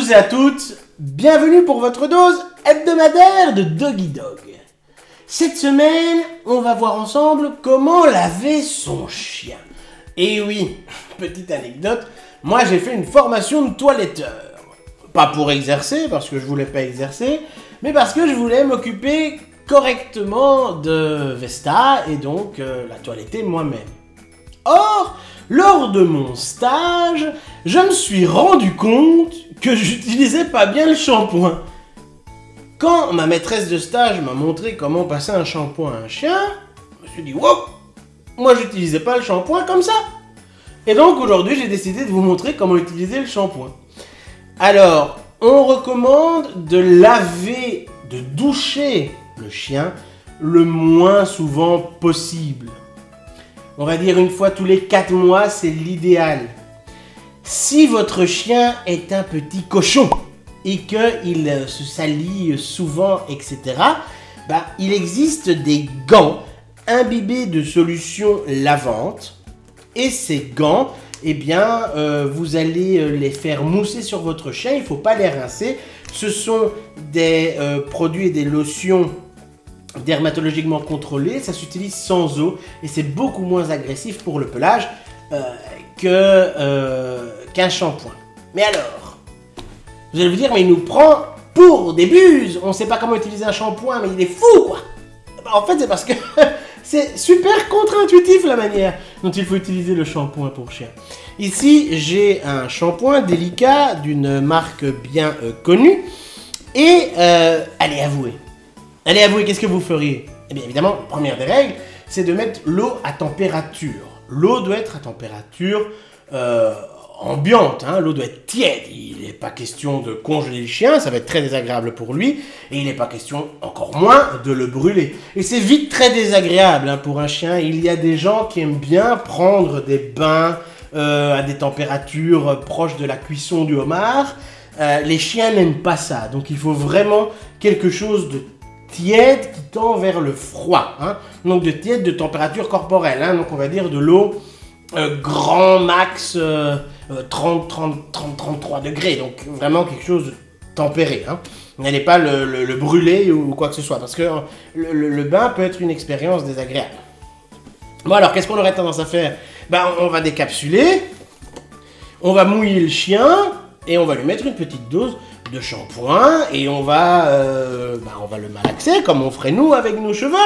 tous et à toutes, bienvenue pour votre dose hebdomadaire de Doggy Dog. Cette semaine, on va voir ensemble comment laver son chien. Et oui, petite anecdote, moi j'ai fait une formation de toiletteur. Pas pour exercer, parce que je voulais pas exercer, mais parce que je voulais m'occuper correctement de Vesta et donc la toiletter moi-même. Or, lors de mon stage, je me suis rendu compte que j'utilisais pas bien le shampoing. Quand ma maîtresse de stage m'a montré comment passer un shampoing à un chien, je me suis dit « Wow, moi j'utilisais pas le shampoing comme ça !» Et donc aujourd'hui, j'ai décidé de vous montrer comment utiliser le shampoing. Alors, on recommande de laver, de doucher le chien le moins souvent possible. On va dire une fois tous les 4 mois, c'est l'idéal. Si votre chien est un petit cochon et qu'il se salit souvent, etc., il existe des gants imbibés de solutions lavantes. Et ces gants, vous allez les faire mousser sur votre chien, il ne faut pas les rincer. Ce sont des produits et des lotions dermatologiquement contrôlés, ça s'utilise sans eau et c'est beaucoup moins agressif pour le pelage qu'un shampoing. Mais alors, vous allez vous dire, mais il nous prend pour des buses, on ne sait pas comment utiliser un shampoing, mais il est fou quoi. En fait, c'est parce que c'est super contre-intuitif la manière dont il faut utiliser le shampoing pour chien. Ici, j'ai un shampoing délicat d'une marque bien connue et allez avouer, qu'est-ce que vous feriez? Eh bien évidemment, la première des règles, c'est de mettre l'eau à température. L'eau doit être à température ambiante, hein. L'eau doit être tiède. Il n'est pas question de congeler le chien, ça va être très désagréable pour lui. Et il n'est pas question, encore moins, de le brûler. Et c'est vite très désagréable pour un chien. Il y a des gens qui aiment bien prendre des bains à des températures proches de la cuisson du homard. Les chiens n'aiment pas ça. Donc il faut vraiment quelque chose de tiède qui tend vers le froid, hein. Donc de tiède de température corporelle, hein. Donc on va dire de l'eau grand max 33 degrés, donc vraiment quelque chose de tempéré, hein. N'allez pas le brûler ou quoi que ce soit, parce que le bain peut être une expérience désagréable. Bon alors, qu'est-ce qu'on aurait tendance à faire? On va décapsuler, on va mouiller le chien, et on va lui mettre une petite dose de shampoing et on va le malaxer comme on ferait nous avec nos cheveux.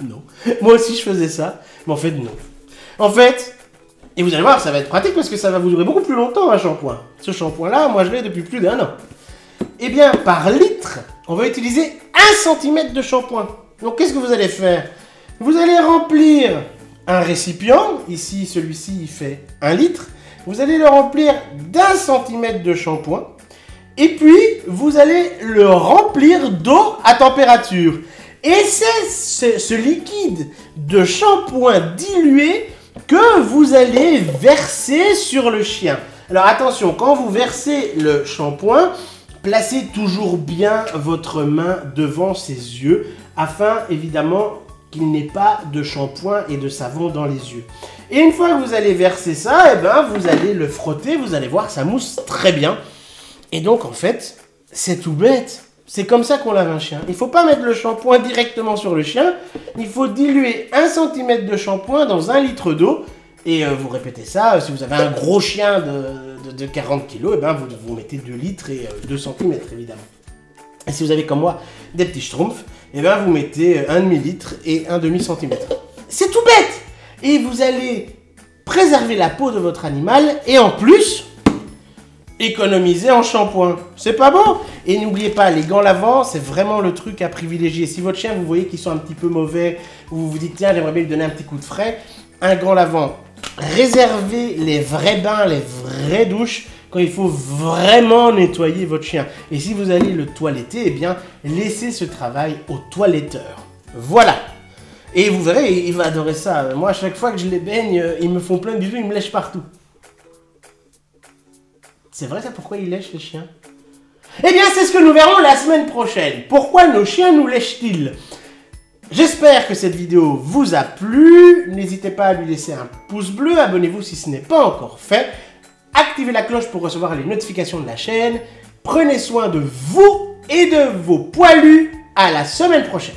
Non, moi aussi je faisais ça, mais en fait non. En fait, et vous allez voir, ça va être pratique parce que ça va vous durer beaucoup plus longtemps un shampoing. Ce shampoing là, moi je l'ai depuis plus d'1 an. Eh bien, par litre, on va utiliser 1 cm de shampoing. Donc qu'est-ce que vous allez faire? Vous allez remplir un récipient, ici celui-ci il fait 1 litre. Vous allez le remplir d'1 cm de shampoing. Et puis, vous allez le remplir d'eau à température. Et c'est ce liquide de shampoing dilué que vous allez verser sur le chien. Alors attention, quand vous versez le shampoing, placez toujours bien votre main devant ses yeux, afin évidemment qu'il n'ait pas de shampoing et de savon dans les yeux. Et une fois que vous allez verser ça, vous allez le frotter, vous allez voir, ça mousse très bien. Et donc, en fait, c'est tout bête. C'est comme ça qu'on lave un chien. Il ne faut pas mettre le shampoing directement sur le chien. Il faut diluer 1 cm de shampoing dans 1 litre d'eau. Et vous répétez ça. Si vous avez un gros chien de 40 kg, vous mettez 2 litres et 2 cm, évidemment. Et si vous avez, comme moi, des petits schtroumpfs, vous mettez 1 demi-litre et 1 demi-cm. C'est tout bête. Et vous allez préserver la peau de votre animal. Et en plus, économiser en shampoing. C'est pas bon? Et n'oubliez pas, les gants lavants, c'est vraiment le truc à privilégier. Si votre chien, vous voyez qu'ils sont un petit peu mauvais, ou vous vous dites, tiens, j'aimerais bien lui donner un petit coup de frais, un gant lavant. Réservez les vrais bains, les vraies douches, quand il faut vraiment nettoyer votre chien. Et si vous allez le toiletter, laissez ce travail au toiletteur. Voilà. Et vous verrez, il va adorer ça. Moi, à chaque fois que je les baigne, ils me font plein de bisous, ils me lèchent partout. C'est vrai ça, pourquoi ils lèchent les chiens? Eh bien, c'est ce que nous verrons la semaine prochaine. Pourquoi nos chiens nous lèchent-ils? J'espère que cette vidéo vous a plu. N'hésitez pas à lui laisser un pouce bleu. Abonnez-vous si ce n'est pas encore fait. activez la cloche pour recevoir les notifications de la chaîne. Prenez soin de vous et de vos poilus. À la semaine prochaine.